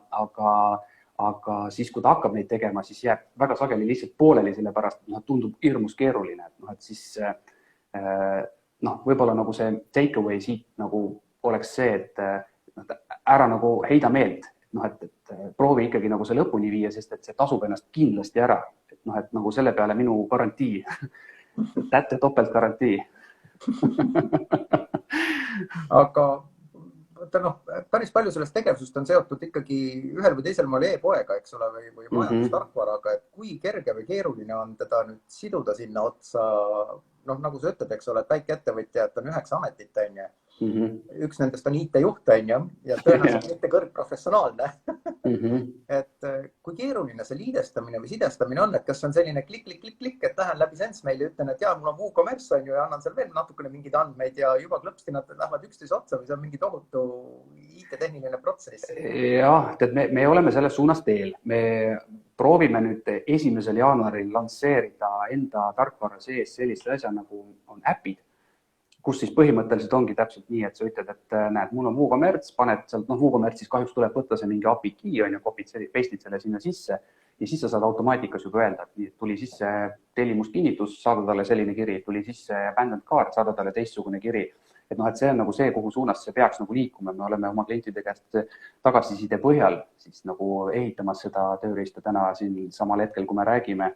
aga siis, kui ta hakkab neid tegema, siis jääb väga sageli lihtsalt pooleli, sellepärast tundub hirmus keeruline. Et siis võib-olla nagu see takeaway siit nagu oleks see, et ära nagu heida meelt, et proovi ikkagi nagu see lõpuni viia, sest et see tasub ennast kindlasti ära. Et nagu selle peale minu garantii, tätte topeltgarantii. Aga päris palju sellest tegevusest on seotud ikkagi ühel või teisel moel e-poega, eks ole, või majandustarkvaraga, et kui kerge või keeruline on teda nüüd siduda sinna otsa, nagu sa ütled, eks ole, et väike ettevõtja, et on 9 ametit, on ju. Üks nendest on IT-juht, on ju, ja tõenäoliselt mitte kõrgprofessionaalne. Et kui keeruline see liidestamine või sidestamine on, et kas on selline klikk, et lähen läbi SenseMaili, ütlen, et mul on WooCommerce, on ju, ja annan seal veel natukene mingeid andmeid ja juba klõpsti nad lähevad üksteise otsa või see on mingi tohutu IT-tehniline protsess? Jah, me oleme selles suunas teel. Me proovime nüüd 1. jaanuaril lansseerida enda tarkvara sees sellist asja nagu on äpid, kus siis põhimõtteliselt ongi täpselt nii, et sa ütled, et näed, mul on WooCommerce, paned sealt, WooCommerce'is kahjuks tuleb võtta see mingi API key, on ju, pestid selle sinna sisse ja siis sa saad automaatikas juba öelda, et tuli sisse tellimuskinnitus, saada talle selline kiri, tuli sisse abandoned card, saada talle teistsugune kiri. Et see on nagu see, kuhu suunas see peaks nagu liikuma. Me oleme oma klientide käest tagasiside põhjal siis nagu ehitamas seda tööriista täna siin samal hetkel, kui me räägime.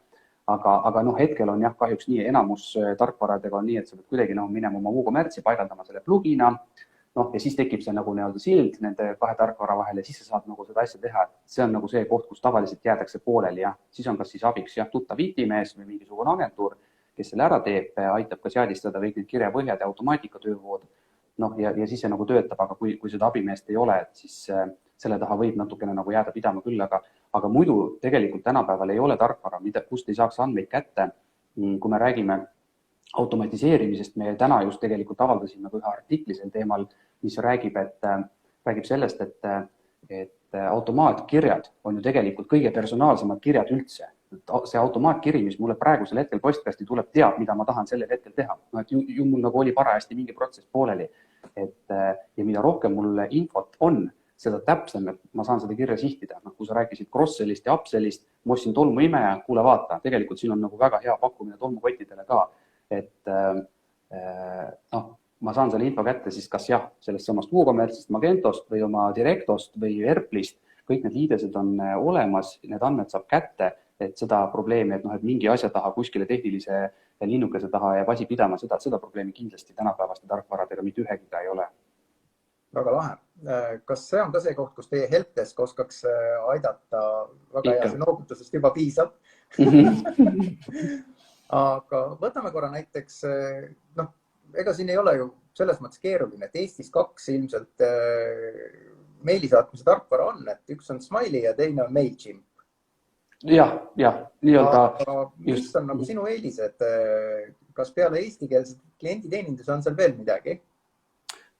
Aga hetkel on jah, kahjuks nii, enamus tarkvaradega on nii, et sa pead kuidagi minema oma WooCommerce'i, paigaldama selle plugina, ja siis tekib see nagu sild nende kahe tarkvara vahel ja siis sa saad nagu seda asja teha. See on nagu see koht, kus tavaliselt jäädakse pooleli ja siis on kas siis abiks tuttav IT-mees või mingisugune agentuur, kes selle ära teeb, aitab ka seadistada kõik need kirjapõhjad ja automaatikatöövood. Ja siis see nagu töötab, aga kui seda abimeest ei ole, et siis selle taha võib natukene nagu jääda pidama küll, aga muidu tegelikult tänapäeval ei ole tarkvara, kust ei saaks andmeid kätte. Kui me räägime automatiseerimisest, me täna just tegelikult avaldasime ühe artikli sel teemal, mis räägib sellest, et automaatkirjad on ju tegelikult kõige personaalsemad kirjad üldse. See automaatkiri, mis mulle praegusel hetkel postkasti tuleb, teab, mida ma tahan sellel hetkel teha. Et ju mul nagu oli parajasti mingi protsess pooleli. Ja mida rohkem mul infot on, seda täpsem, et ma saan seda kirja sihtida. Kui sa rääkisid cross-sellist ja upsellist, ma ostsin tolmuimeja, kuule vaata, tegelikult siin on nagu väga hea pakkumine tolmukottidele ka. Ma saan selle info kätte siis kas sellest samast WooCommerce'ist, Magentost või oma Directost või Erplist. Kõik need liidesed on olemas, need andmed saab kätte, et seda probleemi, et mingi asja taha kuskile tehnilise linnukese taha jääb asi pidama, seda probleemi kindlasti tänapäevaste tarkvaradega mitte ühegiga ei ole. Väga lahe. Kas see on ka see koht, kus teie helpdesk oskaks aidata? Väga hea, see noogutusest juba piisab. Aga võtame korra näiteks, ega siin ei ole ju selles mõttes keeruline, et Eestis 2 ilmselt meilisaatmise tarkvara on, et üks on Smiley ja teine on MailChimp. Jah, nii-öelda. Mis on nagu sinu eelised? Kas peale eestikeelset klienditeenindus on seal veel midagi?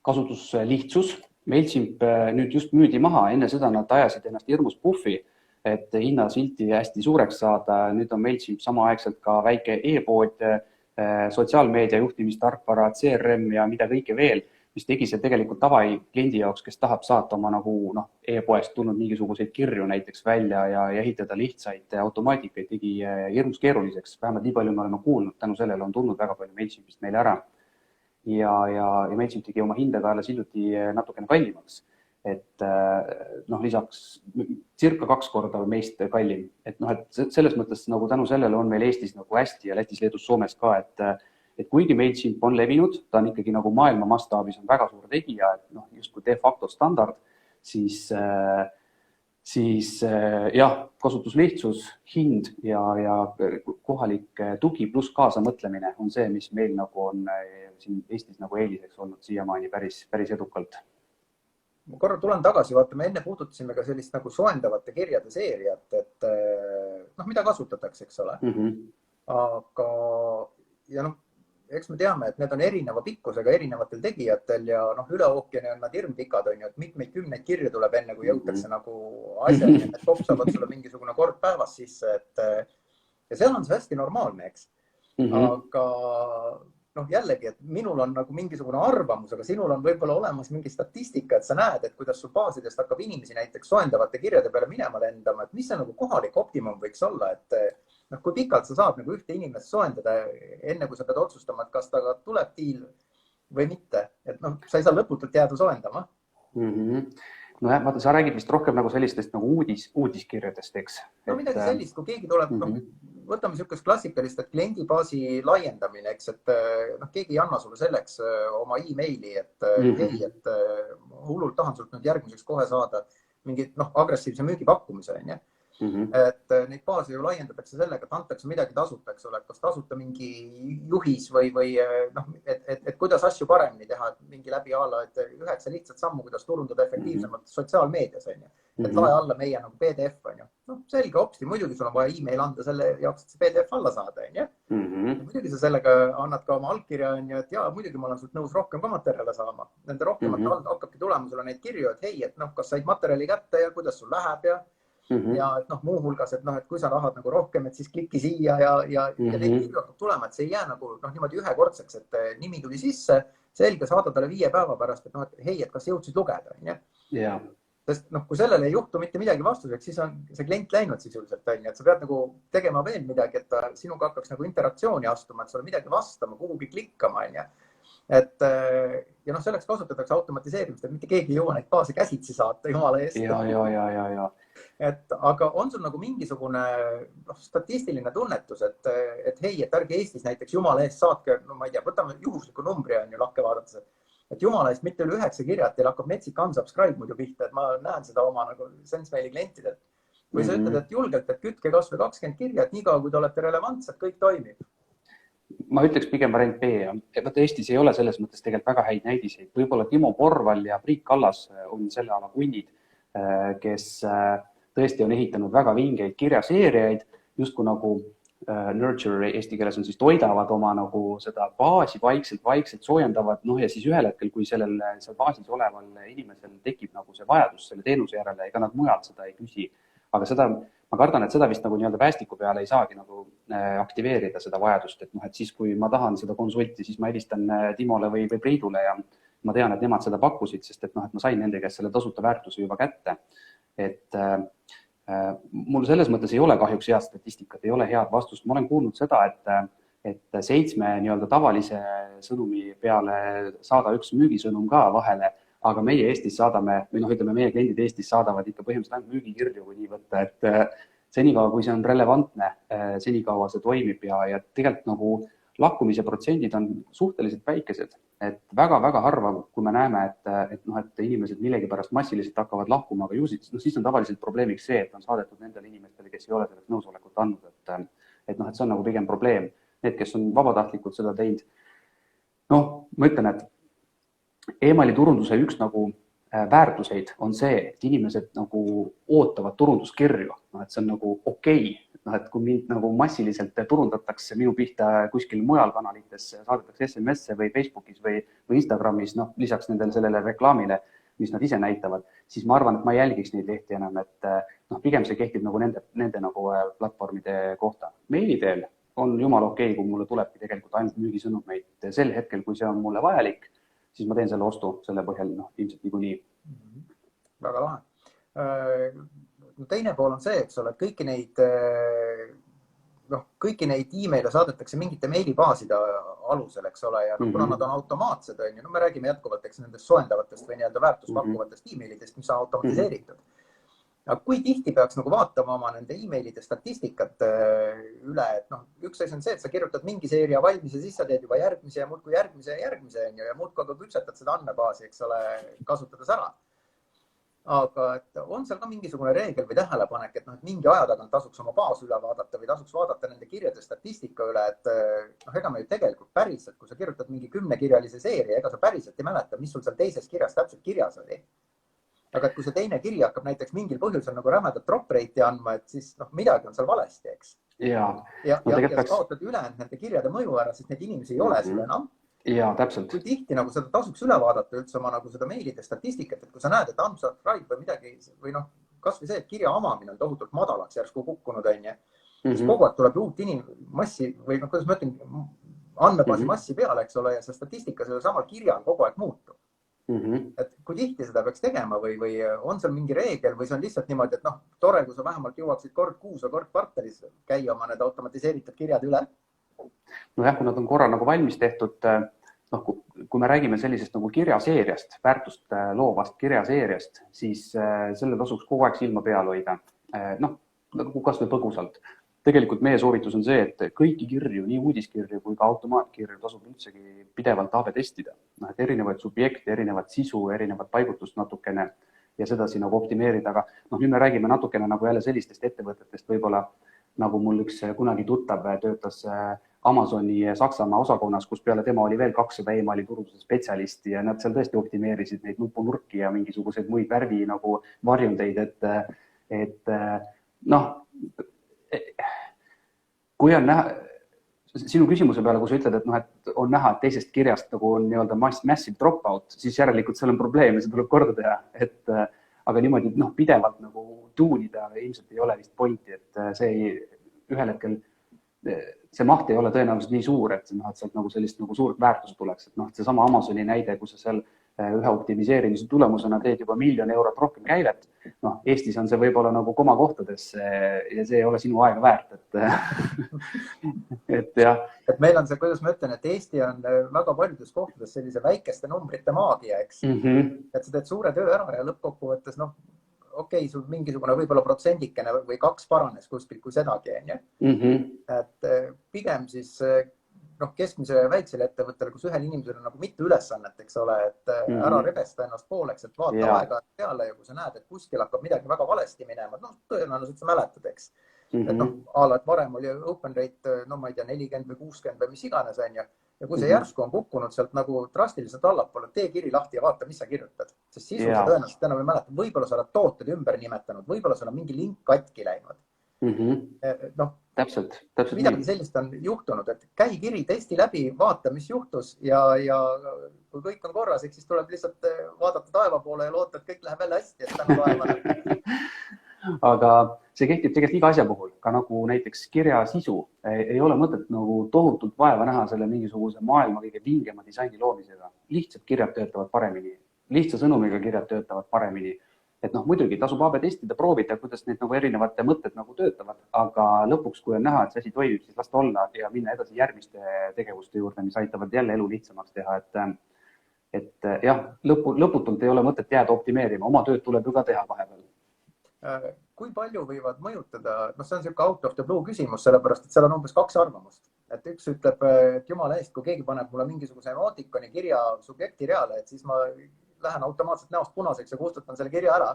Kasutuslihtsus. MailChimp nüüd just müüdi maha, enne seda nad ajasid ennast hirmus puffi, et hinnasilti hästi suureks saada. Nüüd on MailChimp samaaegselt ka väike e-pood, sotsiaalmeedia juhtimistarkvara, CRM ja mida kõike veel, mis tegi see tegelikult tavakliendi jaoks, kes tahab saata oma nagu e-poest tulnud mingisuguseid kirju näiteks välja ja ehitada lihtsaid automaatikaid, tegi hirmus keeruliseks. Vähemalt nii palju me oleme kuulnud, tänu sellele on tulnud väga palju MailChimpist meile ära. Ja MailChimp tegi oma hindega alles hiljuti natukene kallimaks, et lisaks circa 2 korda meist kallim. Et selles mõttes nagu tänu sellele on meil Eestis nagu hästi ja Lätis, Leedus, Soomes ka, et kuigi MailChimp on levinud, ta on ikkagi nagu maailma mastaabis on väga suur tegija, et justkui de facto standard, siis kasutuslihtsus, hind ja kohalik tugi pluss kaasamõtlemine on see, mis meil nagu on siin Eestis nagu eeliseks olnud siiamaani päris edukalt. Ma korra tulen tagasi, vaatame, enne puudutasime ka sellist nagu soendavate kirjade seeriat, et mida kasutatakse, eks ole. Aga eks me teame, et need on erineva pikkusega erinevatel tegijatel ja üle ookeani on nad hirmpikad, on ju, et mitmeid kümneid kirju tuleb enne, kui jõutakse nagu asjani, et kopsavad sulle mingisugune kord päevas sisse, ja seal on see hästi normaalne, eks. Aga jällegi, et minul on nagu mingisugune arvamus, aga sinul on võib-olla olemas mingi statistika, et sa näed, et kuidas sul baasidest hakkab inimesi näiteks soendavate kirjade peale minema lendama, et mis see nagu kohalik optimum võiks olla, et kui pikalt sa saad nagu ühte inimest soendada, enne kui sa pead otsustama, et kas taga tuleb diil või mitte, et sa ei saa lõputult jääda soendama. Vaata, sa räägid vist rohkem nagu sellistest nagu uudiskirjadest, eks? Midagi sellist, kui keegi tuleb, võtame niisugust klassikalist, et kliendibaasi laiendamine, eks, et keegi ei anna sulle selleks oma e-maili, et hullult tahan sult nüüd järgmiseks kohe saada mingit agressiivse müügipakkumise, on ju. et neid baase ju laiendatakse sellega, et antakse midagi tasuta, eks ole, et kas tasuta mingi juhis või noh, et kuidas asju paremini teha, et mingi läbi alla, et 9 lihtsat sammu, kuidas turundada efektiivsemalt sotsiaalmeedias, on ju. Et lae alla meie nagu PDF, on ju. Noh, selge hopsti, muidugi sul on vaja email anda selle jaoks, et see PDF alla saada, on ju. Muidugi sa sellega annad ka oma allkirja, on ju, et jaa, muidugi ma olen sult nõus rohkem ka materjale saama. Nende rohkemat hakkabki tulema sulle neid kirju, et hei, et noh, kas said materjali kätte ja kuidas sul läheb ja et noh, muuhulgas, et noh, et kui sa tahad nagu rohkem, et siis klikki siia ja neid kirju hakkab tulema, et see ei jää nagu noh, niimoodi ühekordseks, et nimi tuli sisse, selge, saada talle 5 päeva pärast, et noh, et hei, et kas jõudsid lugeda, on ju. Sest noh, kui sellele ei juhtu mitte midagi vastuseks, siis on see klient läinud sisuliselt, on ju, et sa pead nagu tegema veel midagi, et ta sinuga hakkaks nagu interaktsiooni astuma, et sulle midagi vastama, kuhugi klikkama, on ju. Et ja noh, selleks kasutatakse automatiseerimist, et mitte keegi ei jõua neid baase käsitsi saata, jumala eest. Et aga on sul nagu mingisugune statistiline tunnetus, et hei, et ärge Eestis näiteks jumala eest saatke, no ma ei tea, võtame juhusliku numbri, on ju, lahke vaadates, et jumala eest mitte üle 9 kirja, et teil hakkab metsik unsubscribe muidu pihta, et ma näen seda oma nagu SenseMaili klientidelt. Või sa ütled, et julgelt, et kütke kas või 20 kirja, et niikaua, kui te olete relevantsed, kõik toimib. Ma ütleks pigem variant B. Vaata, Eestis ei ole selles mõttes tegelikult väga häid näidiseid. Võib-olla Timo Porval ja Priit Kallas on selle ala kunnid, kes tõesti on ehitanud väga vingeid kirjaseeriaid, justkui nagu nurture eesti keeles on siis toidavad oma nagu seda baasi vaikselt soojendavad, noh ja siis ühel hetkel, kui seal baasis oleval inimesel tekib nagu see vajadus selle teenuse järele, ega nad mujalt seda ei küsi. Aga seda, ma kardan, et seda vist nagu nii-öelda päästiku peale ei saagi nagu aktiveerida seda vajadust, et noh, et siis kui ma tahan seda konsulti, siis ma helistan Timole või Priidule ja ma tean, et nemad seda pakkusid, sest et noh, et ma sain nende käest selle tasuta väärtuse juba kätte. Et mul selles mõttes ei ole kahjuks head statistikat, ei ole head vastust. Ma olen kuulnud seda, et 7 nii-öelda tavalise sõnumi peale saada üks müügisõnum ka vahele, aga meie Eestis saadame, või noh, ütleme, meie kliendid Eestis saadavad ikka põhimõtteliselt ainult müügikirju, kui nii võtta, et senikaua, kui see on relevantne, senikaua see toimib ja tegelikult nagu lakkumise protsendid on suhteliselt väikesed, et väga-väga harva, kui me näeme, et inimesed millegipärast massiliselt hakkavad lakkuma, aga siis on tavaliselt probleemiks see, et on saadetud nendele inimestele, kes ei ole selleks nõusolekut andnud, et see on nagu pigem probleem. Need, kes on vabatahtlikult seda teinud. Noh, ma ütlen, et emaili turunduse üks nagu väärtuseid on see, et inimesed nagu ootavad turunduskirju, et see on nagu okei. Et kui mind nagu massiliselt turundatakse minu pihta kuskil mujal kanalites, saadetakse SMS-e või Facebookis või Instagramis, lisaks sellele reklaamile, mis nad ise näitavad, siis ma arvan, et ma ei jälgiks neid lehti enam, et pigem see kehtib nagu nende nagu platvormide kohta. Meili teel on jumal okei, kui mulle tulebki tegelikult ainult müügisõnumeid sel hetkel, kui see on mulle vajalik, siis ma teen selle ostu selle põhjal, ilmselt niikuinii. Väga lahe. Teine pool on see, eks ole, et kõiki neid e-maile saadetakse mingite meilibaaside alusel, eks ole, ja kuna nad on automaatsed, me räägime jätkuvalt nendest soendavatest või nii-öelda väärtuspakkuvatest e-mailidest, mis on automatiseeritud. Aga kui tihti peaks nagu vaatama oma nende e-mailide statistikat üle, et üks asi on see, et sa kirjutad mingi seeria valmis ja siis sa teed juba järgmise ja muudkui järgmise ja muudkui aga küpsetad seda andmebaasi, eks ole, kasutades ära. Aga et on seal ka mingisugune reegel või tähelepanek, et mingi aja tagant tasuks oma baas üle vaadata või tasuks vaadata nende kirjade statistika üle, et ega me ju tegelikult päriselt, kui sa kirjutad mingi 10-kirjalise seeria, ega sa päriselt ei mäleta, mis sul seal teises kirjas täpselt kirjas oli. Aga et kui see teine kiri hakkab näiteks mingil põhjusel nagu rämedat drop rate'i andma, et siis midagi on seal valesti, eks. Ja sa kaotad ülejäänud nende kirjade mõju ära, sest need inimesi ei ole sul enam. Ja, täpselt. Kui tihti nagu seda tasuks üle vaadata üldse oma nagu seda meilide statistikat, et kui sa näed, et unsubscribe või midagi või kas või see, et kirja avamine on tohutult madalaks järsku kukkunud, siis kogu aeg tuleb uut massi või kuidas ma ütlen, andmebaasi massi peale, eks ole, ja see statistika selle samal kirjal kogu aeg muutub. Et kui tihti seda peaks tegema või on seal mingi reegel või see on lihtsalt niimoodi, et tore, kui sa vähemalt jõuaksid kord kuus või kord kvartalis käia oma need automatiseeritud kirjad üle. Nojah, kui nad on korra nagu valmis tehtud, kui me räägime sellisest nagu kirjaseeriast, väärtust loovast kirjaseeriast, siis selle tasuks kogu aeg silma peal hoida. Kas või põgusalt. Tegelikult meie soovitus on see, et kõiki kirju, nii uudiskirju kui ka automaatkirju tasub üldsegi pidevalt AB testida. Et erinevaid subjekte, erinevat sisu, erinevat paigutust natukene ja sedasi nagu optimeerida, aga noh, nüüd me räägime natukene nagu jälle sellistest ettevõtetest, võib-olla nagu mul üks kunagi tuttav töötas Amazoni Saksamaa osakonnas, kus peale tema oli veel 200 emaili turunduse spetsialisti ja nad seal tõesti optimeerisid neid nupunurki ja mingisuguseid muid värvi nagu varjundeid, et noh, kui on näha, sinu küsimuse peale, kui sa ütled, et noh, et on näha, et teisest kirjast nagu on nii-öelda massive dropout, siis järelikult seal on probleem ja see tuleb korda teha, et aga niimoodi noh, pidevalt nagu tuunida ilmselt ei ole vist pointi, et see ühel hetkel see maht ei ole tõenäoliselt nii suur, et sealt nagu sellist nagu suurt väärtust tuleks, et noh, seesama Amazoni näide, kus sa seal ühe optimiseerimise tulemusena teed juba 1 000 000 eurot rohkem käivet, noh, Eestis on see võib-olla nagu komakohtades ja see ei ole sinu aega väärt, et jah. Et meil on see, kuidas ma ütlen, et Eesti on väga paljudes kohtades sellise väikeste numbrite maagia, eks. Et sa teed suure töö ära ja lõppkokkuvõttes, noh, okei, sul mingisugune võib-olla protsendikene või 2 paranes kuskil, kui sedagi, on ju. Et pigem siis noh, keskmise väiksele ettevõttele, kus ühel inimesel on nagu mitu ülesannet, eks ole, et ära rebesta ennast pooleks, et vaata aega peale ja kui sa näed, et kuskil hakkab midagi väga valesti minema, noh, tõenäoliselt sa mäletad, eks. Et noh, et varem oli open rate, no ma ei tea, 40 või 60 või mis iganes, on ju. Ja kui see järsku on kukkunud sealt nagu drastiliselt allapoole, tee kiri lahti ja vaata, mis sa kirjutad. Sest sisu sa tõenäoliselt enam ei mäleta. Võib-olla sa oled tooted ümber nimetanud, võib-olla sul on mingi link katki läinud. Noh, täpselt midagi sellist on juhtunud, et käi kiri, testi läbi, vaata, mis juhtus ja kui kõik on korras, siis tuleb lihtsalt vaadata taeva poole ja loota, et kõik läheb jälle hästi, et tänu taevale. Aga see kehtib tegelikult iga asja puhul, ka nagu näiteks kirja sisu. Ei ole mõtet nagu tohutult vaeva näha selle mingisuguse maailma kõige vingema disaini loomisega. Lihtsalt kirjad töötavad paremini, lihtsa sõnumiga kirjad töötavad paremini. Et noh, muidugi tasub AB testida, proovida, kuidas need nagu erinevate mõtted nagu töötavad, aga lõpuks, kui on näha, et see asi toimib, siis lasta olla ja minna edasi järgmiste tegevuste juurde, mis aitavad jälle elu lihtsamaks teha. Et jah, lõputult ei ole mõtet jääda optimeerima, oma tööd tuleb ju ka teha vahepeal. Kui palju võivad mõjutada, noh, see on selline out of the blue küsimus, sellepärast, et seal on umbes 2 arvamust. Et üks ütleb, et jumala eest, kui keegi paneb mulle mingisuguse emotikoni kirja subjektireale, et siis ma lähen automaatselt näost punaseks ja kustutan selle kirja ära.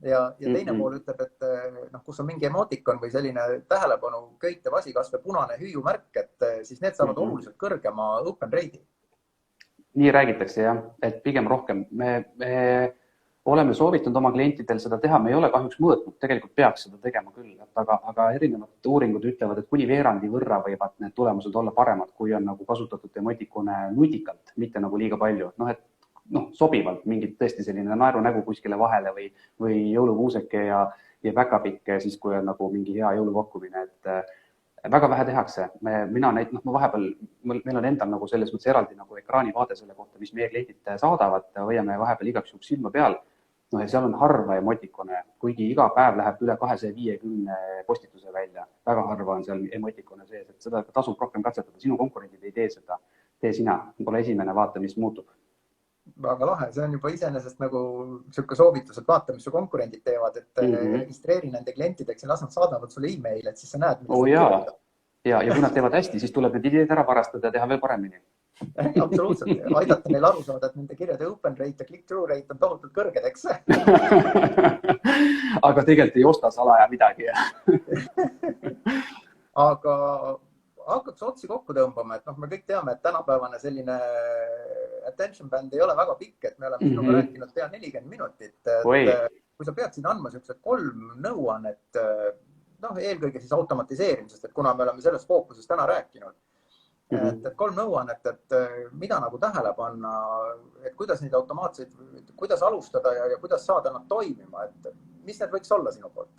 Ja teine pool ütleb, et noh, kus on mingi emotikon või selline tähelepanu köitev asi, kas või punane hüüumärk, et siis need saavad oluliselt kõrgema open rate'i. Nii räägitakse jah, et pigem rohkem. Me oleme soovitanud oma klientidel seda teha, me ei ole kahjuks mõõtnud, tegelikult peaks seda tegema küll, aga erinevad uuringud ütlevad, et kuni veerandi võrra võivad need tulemused olla paremad, kui on nagu kasutatud emotikone nutikalt, mitte nagu liiga palju. Noh, sobivalt mingid tõesti selline naerunägu kuskile vahele või jõulukuuseke ja päkapikk, siis kui on nagu mingi hea jõulupakkumine, et väga vähe tehakse. Mina vahepeal, meil on endal nagu selles mõttes eraldi nagu ekraanivaade selle kohta, mis meie kliendid saadavad, hoiame vahepeal igaks juhuks silma peal. No ja seal on harva emotikone, kuigi iga päev läheb üle 250 postituse välja. Väga harva on seal emotikone sees, et seda tasub rohkem katsetada. Sinu konkurendid ei tee seda, tee sina. Pole esimene, vaata, mis muutub. Väga lahe, see on juba iseenesest nagu selline soovitus, et vaata, mis su konkurendid teevad, et registreeri nende klientideks ja las nad saadavad sulle e-mail, et siis sa näed, ja kui nad teevad hästi, siis tuleb need ideed ära parastada ja teha veel paremini. Absoluutselt, aidata neil aru saada, et nende kirjade open rate ja click-through rate on tohutult kõrged, eks? Aga tegelikult ei osta salaja midagi. Aga hakkaks otsi kokku tõmbama, et noh, me kõik teame, et tänapäevane selline attention band ei ole väga pikk, et me oleme sinuga rääkinud pea 40 minutit. Kui sa peaksid andma sellised 3 nõuannet, noh, eelkõige siis automatiseerimisest, et kuna me oleme sellest fookusest täna rääkinud, et 3 nõuannet, et mida nagu tähele panna, et kuidas neid automaatseid, kuidas alustada ja kuidas saada nad toimima, et mis need võiks olla sinu poolt?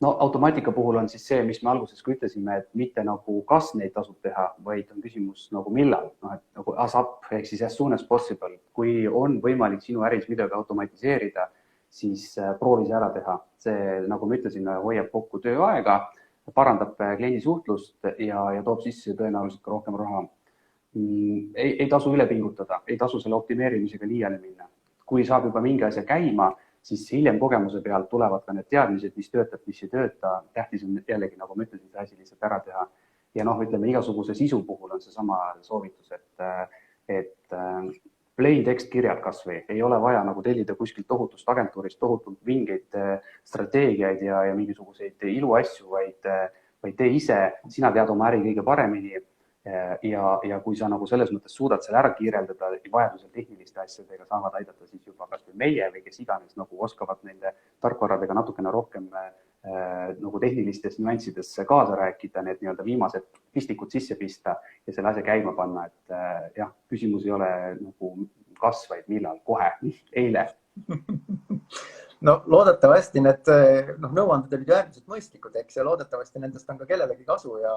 No automaatika puhul on siis see, mis me alguses ka ütlesime, et mitte nagu kas neid tasub teha, vaid on küsimus nagu millal, et nagu ASAP ehk siis as soon as possible. Kui on võimalik sinu äris midagi automatiseerida, siis proovi see ära teha. See, nagu me ütlesime, hoiab kokku tööaega, parandab kliendi suhtlust ja toob sisse tõenäoliselt ka rohkem raha. Ei tasu üle pingutada, ei tasu selle optimeerimisega liiale minna. Kui saab juba mingi asja käima, siis hiljem kogemuse pealt tulevad ka need teadmised, mis töötab, mis ei tööta. Tähtis on jällegi, nagu ma ütlesin, see asi lihtsalt ära teha. Ja noh, ütleme, igasuguse sisu puhul on see sama soovitus, et plain text kirjad kasvõi, ei ole vaja nagu tellida kuskilt tohutust agentuurist tohutult vingeid strateegiaid ja mingisuguseid iluasju, vaid tee ise, sina tead oma äri kõige paremini. Ja kui sa nagu selles mõttes suudad selle ära kiireldada, vajadusel tehniliste asjadega saavad aidata siis juba kas või meie või kes iganes nagu oskavad nende tarkvaradega natukene rohkem nagu tehnilistes nüanssides kaasa rääkida, need nii-öelda viimased pistikud sisse pista ja selle asja käima panna, et jah, küsimus ei ole nagu kas, vaid millal, kohe, eile. No loodetavasti need nõuanded olid ju äärmiselt mõistlikud, eks, ja loodetavasti nendest on ka kellelegi kasu ja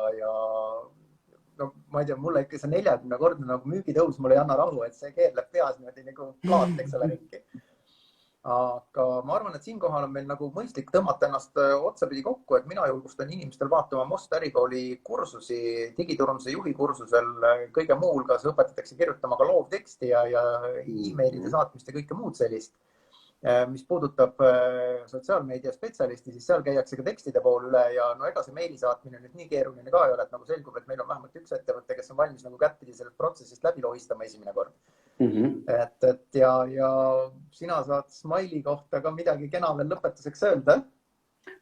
no ma ei tea, mulle ikka see 40-kordne nagu müügitõus mulle ei anna rahu, et see keerleb peas niimoodi nagu plaat, eks ole, ringi. Aga ma arvan, et siinkohal on meil nagu mõistlik tõmmata ennast otsapidi kokku, et mina julgustan inimestel vaatama Most ärikooli kursusi digiturunduse juhi kursusel. Kõige muu hulgas õpetatakse kirjutama ka loovteksti ja e-mailide saatmist ja kõike muud sellist. Mis puudutab sotsiaalmeedia spetsialisti, siis seal käiakse ka tekstide pool üle ja no ega see meili saatmine nüüd nii keeruline ka ei ole, et nagu selgub, et meil on vähemalt üks ettevõte, kes on valmis nagu kättpidi sellest protsessist läbi lohistama esimene kord. Et ja sina saad Smiley kohta ka midagi kena veel lõpetuseks öelda.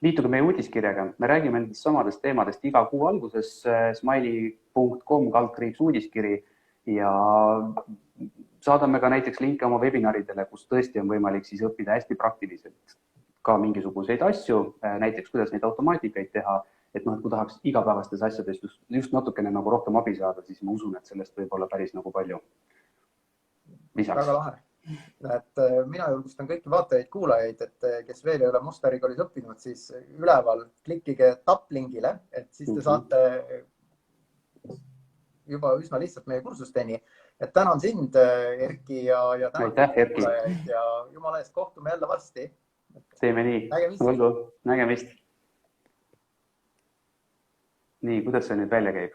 Liituge meie uudiskirjaga. Me räägime nendest samadest teemadest iga kuu alguses smiley.com/uudiskiri ja saadame ka näiteks linke oma webinaridele, kus tõesti on võimalik siis õppida hästi praktiliselt ka mingisuguseid asju, näiteks kuidas neid automaatikaid teha, et kui tahaks igapäevastes asjades just natukene nagu rohkem abi saada, siis ma usun, et sellest võib olla päris nagu palju lisaks. Väga lahe. Et mina julgustan kõiki vaatajaid, kuulajaid, et kes veel ei ole Most ärikoolis õppinud, siis üleval klikkige taplingile, et siis te saate juba üsna lihtsalt meie kursusteni. Et tänan sind, Erki, ja tänan kuulajaid ja jumala eest, kohtume jälle varsti. Teeme nii. Nägemist. Nii, kuidas see nüüd välja käib?